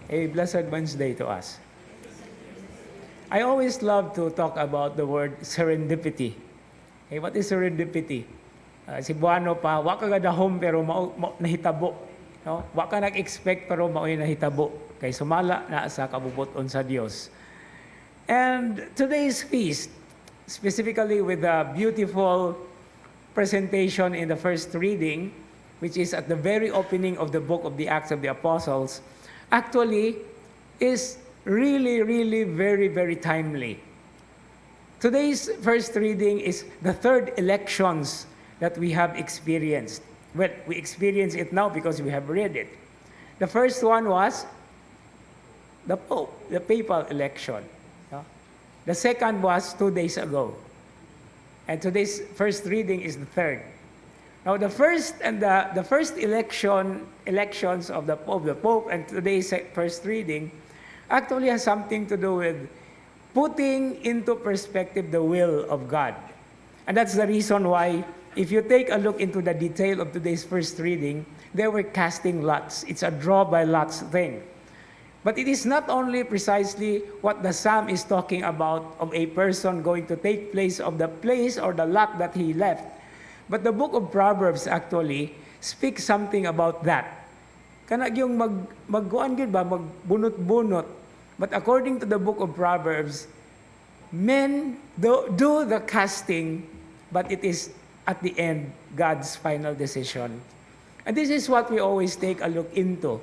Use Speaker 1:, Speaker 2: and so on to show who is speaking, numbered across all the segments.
Speaker 1: A blessed Wednesday to us. I always love to talk about the word serendipity. Okay, what is serendipity? Cebuano pa, wa ka gadahom pero nahitabo. No? Wa ka nag-expect pero mao'y nahitabo. Kay sumala na sa kabubuton sa Dios. And today's feast, specifically with a beautiful presentation in the first reading, which is at the very opening of the book of the Acts of the Apostles, actually is really, really very, very timely. Today's first reading is the third elections that we have experienced. Well, we experience it now because we have read it. The first one was the Pope, the papal election. No? The second was 2 days ago. And today's first reading is the third. Now, the first elections of the Pope, and today's first reading actually has something to do with putting into perspective the will of God. And that's the reason why, if you take a look into the detail of today's first reading, they were casting lots. It's a draw by lots thing. But it is not only precisely what the psalm is talking about of a person going to take place of the place or the lot that he left. But the book of Proverbs actually speaks something about that. Kana yung magguan gid ba, magbunot-bunot. But according to the book of Proverbs, men do the casting, but it is at the end God's final decision. And this is what we always take a look into,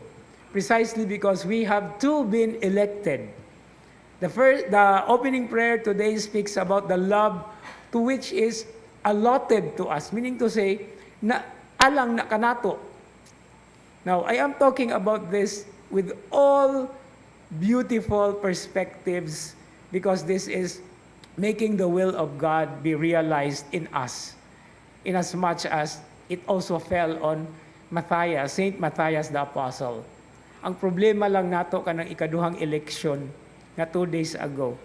Speaker 1: precisely because we have too been elected. The opening prayer today speaks about the love to which is allotted to us, meaning to say, na alang na kanato. Now, I am talking about this with all beautiful perspectives because this is making the will of God be realized in us, in as much as it also fell on Matthias, Saint Matthias the Apostle. Ang problema lang nato kanang ikaduhang eleksyon na 2 days ago.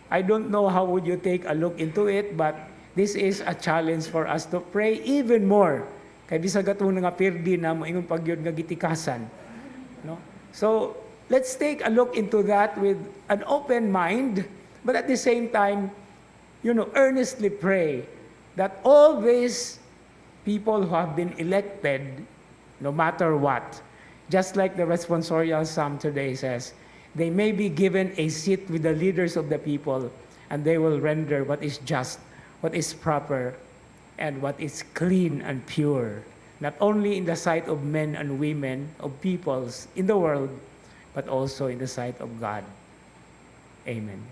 Speaker 1: I don't know how would you take a look into it, but this is a challenge for us to pray even more. Kay bisag atong nga pirdi na moingon pagyud nga gitikasan. No? So, let's take a look into that with an open mind, but at the same time, earnestly pray that all these people who have been elected, no matter what, just like the responsorial psalm today says, they may be given a seat with the leaders of the people, and they will render what is just, what is proper, and what is clean and pure, not only in the sight of men and women, of peoples in the world, but also in the sight of God. Amen.